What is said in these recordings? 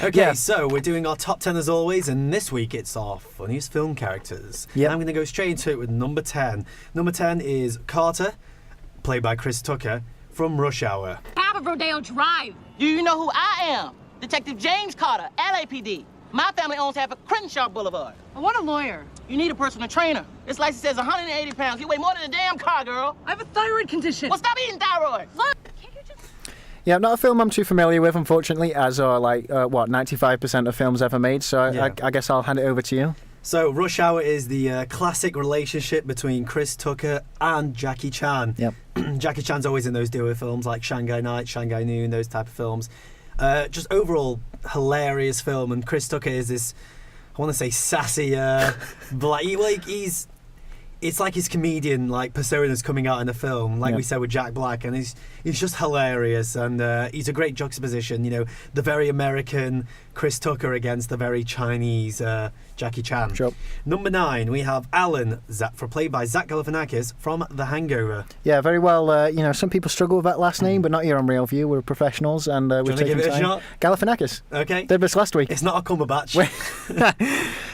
Okay, so we're doing our top 10 as always, and this week it's our funniest film characters. Yep. I'm going to go straight into it with number 10. Number 10 is Carter, played by Chris Tucker, from Rush Hour. Top of Rodeo Drive. Do you know who I am? Detective James Carter, LAPD. My family owns half of Crenshaw Boulevard. I want a lawyer. You need a personal trainer. This license says 180 pounds. You weigh more than a damn car, girl. I have a thyroid condition. Well, stop eating thyroid. Look, can't you just... Yeah, not a film I'm too familiar with, unfortunately, as are 95% of films ever made. So I guess I'll hand it over to you. So Rush Hour is the classic relationship between Chris Tucker and Jackie Chan. Yep. Jackie Chan's always in those duo films like Shanghai Night, Shanghai Noon, those type of films. Just overall hilarious film, and Chris Tucker is this, I want to say, sassy, it's like his comedian persona's coming out in the film, we said with Jack Black, and he's just hilarious, and he's a great juxtaposition, the very American Chris Tucker against the very Chinese Jackie Chan. Sure. Number 9, we have Alan, played by Zach Galifianakis from The Hangover. Yeah, very well. Some people struggle with that last name, but not here on Real View. We're professionals, and we've taken give it a time. shot? Galifianakis. Okay. Did this last week. It's not a Cumberbatch.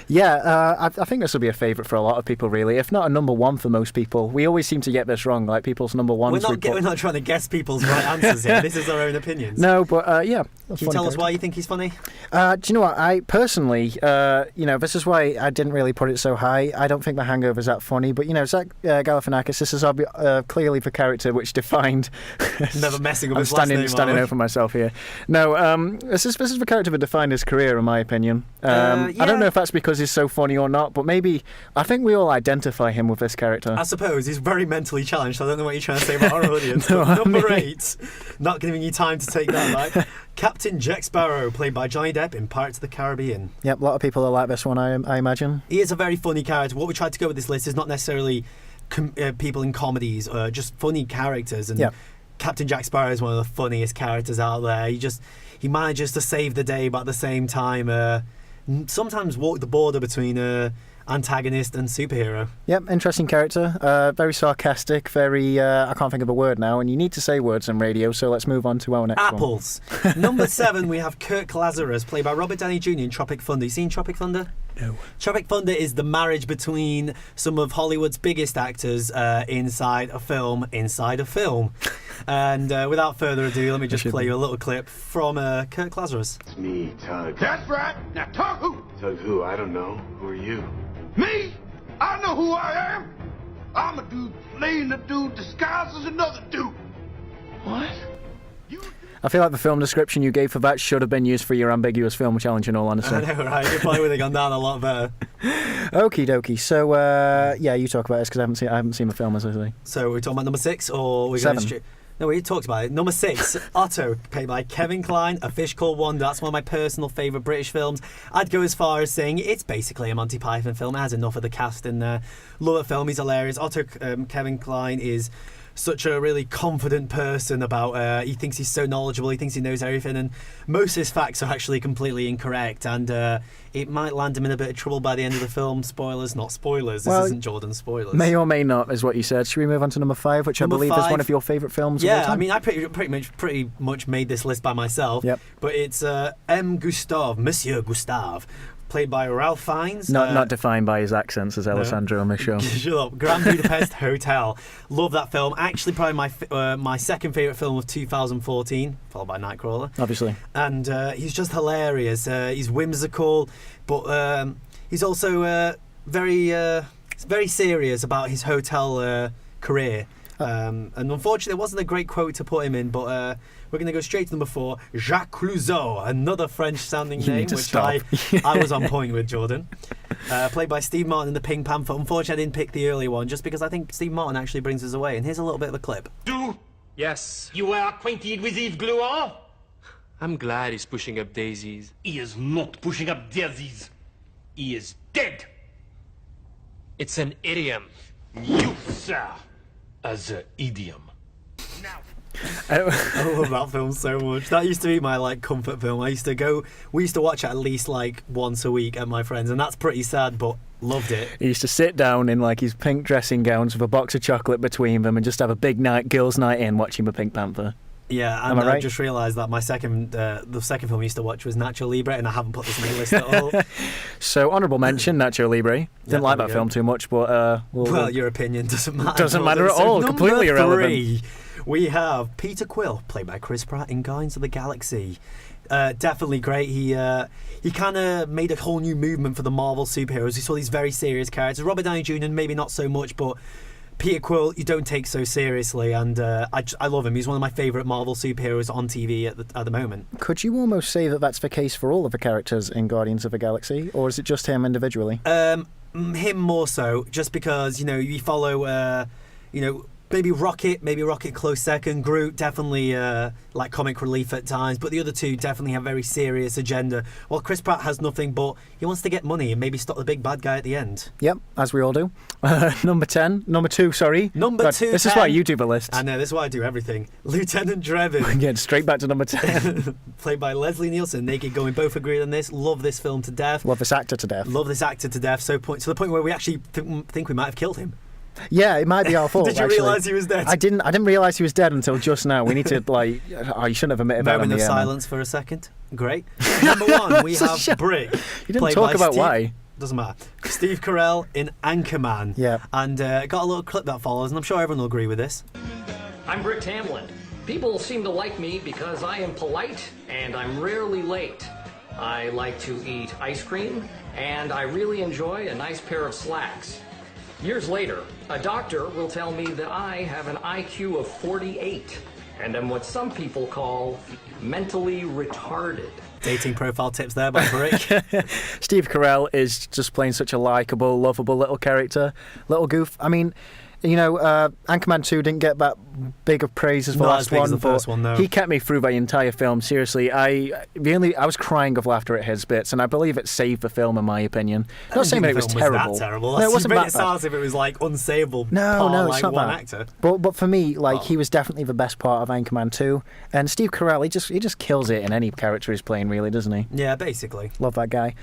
Yeah, I think this will be a favourite for a lot of people, really. If not a number one for most people. We always seem to get this wrong, people's number ones. We're not trying to guess people's right answers here. This is our own opinions. No, but yeah. Can you tell us why you think he's funny? Do you know what? I personally, this is why I didn't really put it so high. I don't think The Hangover's that funny, but Zach Galifianakis, this is clearly the character which defined. Never messing up I'm his last name. standing over myself here. No, this is the character that defined his career, in my opinion. I don't know if that's because he's so funny or not, but maybe I think we all identify him with this character. I suppose he's very mentally challenged. So I don't know what you're trying to say about our audience. Number 8, not giving you time to take that, right? Captain Jack Sparrow, played by Johnny Depp in Pirates of the Caribbean. Yep, a lot of people will like this one, I imagine. He is a very funny character. What we tried to go with this list is not necessarily people in comedies, just funny characters. And Captain Jack Sparrow is one of the funniest characters out there. He manages to save the day, but at the same time, sometimes walk the border between antagonist and superhero. Yep, interesting character. Very sarcastic, very... I can't think of a word now, and you need to say words on radio, so let's move on to our next Apples. one. Number 7, we have Kirk Lazarus, played by Robert Downey Jr. in Tropic Thunder. You seen Tropic Thunder? No. Tropic Thunder is the marriage between some of Hollywood's biggest actors inside a film. And without further ado, let me just play you a little clip from Kirk Lazarus. It's me, Tug. That's right. Now Tug who? Tug who? I don't know. Who are you? Me? I know who I am. I'm a dude playing a dude disguised as another dude. What? I feel like the film description you gave for that should have been used for your ambiguous film challenge, in all honesty. I know, right? You probably would have gone down a lot better. Okie dokie. So, you talk about this, because I haven't seen the film, as I say. So we're talking about number 6, or we're 7. going straight... No, we talked about it. Number 6, Otto, played by Kevin Kline, A Fish Called Wanda. That's one of my personal favourite British films. I'd go as far as saying it's basically a Monty Python film. It has enough of the cast in there. Love the film. He's hilarious. Otto, Kevin Kline is such a really confident person about... he thinks he's so knowledgeable. He thinks he knows everything. And most of his facts are actually completely incorrect. And it might land him in a bit of trouble by the end of the film. Spoilers, not spoilers. This isn't Jordan spoilers. May or may not, is what you said. Should we move on to number 5, which Number I believe 5, is one of your favourite films of all Yeah, time? I mean, I pretty much made this list by myself. Yep. But it's Monsieur Gustave, played by Ralph Fiennes. Not defined by his accents as Alessandro on this show. Shut up. Grand Budapest Hotel. Love that film. Actually, probably my second favourite film of 2014, followed by Nightcrawler. Obviously. And he's just hilarious. He's whimsical, but he's also very serious about his hotel career. And unfortunately, it wasn't a great quote to put him in, but we're going to go straight to number 4, Jacques Clouseau, another French-sounding name, which I was on point with, Jordan. Played by Steve Martin in The Pink Panther. Unfortunately, I didn't pick the early one, just because I think Steve Martin actually brings us away. And here's a little bit of a clip. Yes. You are acquainted with Yves Glouin? I'm glad he's pushing up daisies. He is not pushing up daisies. He is dead. It's an idiom. You, sir, as an idiom. Now. I love that film so much. That used to be my comfort film. We used to watch it at least once a week at my friends, and that's pretty sad, but loved it. He used to sit down in his pink dressing gowns with a box of chocolate between them and just have a big girls' night in watching The Pink Panther. Yeah, Am and I right? I just realised that the second film I used to watch was Nacho Libre, and I haven't put this on the list at all. So, honourable mention, Nacho Libre. Didn't like there that we film go. too much, but... Well, your opinion doesn't matter. Doesn't does matter it? at So all, number completely irrelevant. 3, we have Peter Quill, played by Chris Pratt in Guardians of the Galaxy. Definitely great. He kind of made a whole new movement for the Marvel superheroes. We saw these very serious characters. Robert Downey Jr. maybe not so much, but Peter Quill you don't take so seriously, and I love him. He's one of my favourite Marvel superheroes on TV at the moment. Could you almost say that that's the case for all of the characters in Guardians of the Galaxy, or is it just him individually? Him more so, just because you follow maybe Rocket close second. Groot definitely like comic relief at times, but the other two definitely have very serious agenda. While Chris Pratt has nothing, but he wants to get money and maybe stop the big bad guy at the end. Yep, as we all do. Number 2, sorry. Number God, 2. This is why you do the list. I know, this is why I do everything. Lieutenant Drebin. Getting straight back to number 10. Played by Leslie Nielsen. Naked Going, both agree on this. Love this film to death. Love this actor to death. Love this actor to death. To the point where we actually think we might have killed him. Yeah, it might be our fault. Did you realise he was dead? I didn't realise he was dead until just now. We need to you shouldn't have admitted that. Moment of silence for a second. Great. Number 1, we have Brick. You didn't talk about why. Doesn't matter. Steve Carell in Anchorman. Yeah. And got a little clip that follows, and I'm sure everyone will agree with this. I'm Brick Tamlin. People seem to like me because I am polite and I'm rarely late. I like to eat ice cream, and I really enjoy a nice pair of slacks. Years later, a doctor will tell me that I have an IQ of 48 and am what some people call mentally retarded. Dating profile tips there by Brick. Steve Carell is just playing such a likeable, lovable little character, little goof. I mean, Anchorman 2 didn't get that big of praise as the Not last as big one, as the but first one, no. he kept me through the entire film. Seriously, I was crying of laughter at his bits, and I believe it saved the film in my opinion. Not saying that it was terrible. That terrible. No, it wasn't you made that it sound bad. as if it was like unsavable. No, it's like not one that. actor. But for me, he was definitely the best part of Anchorman 2. And Steve Carell, he just kills it in any character he's playing, really, doesn't he? Yeah, basically. Love that guy.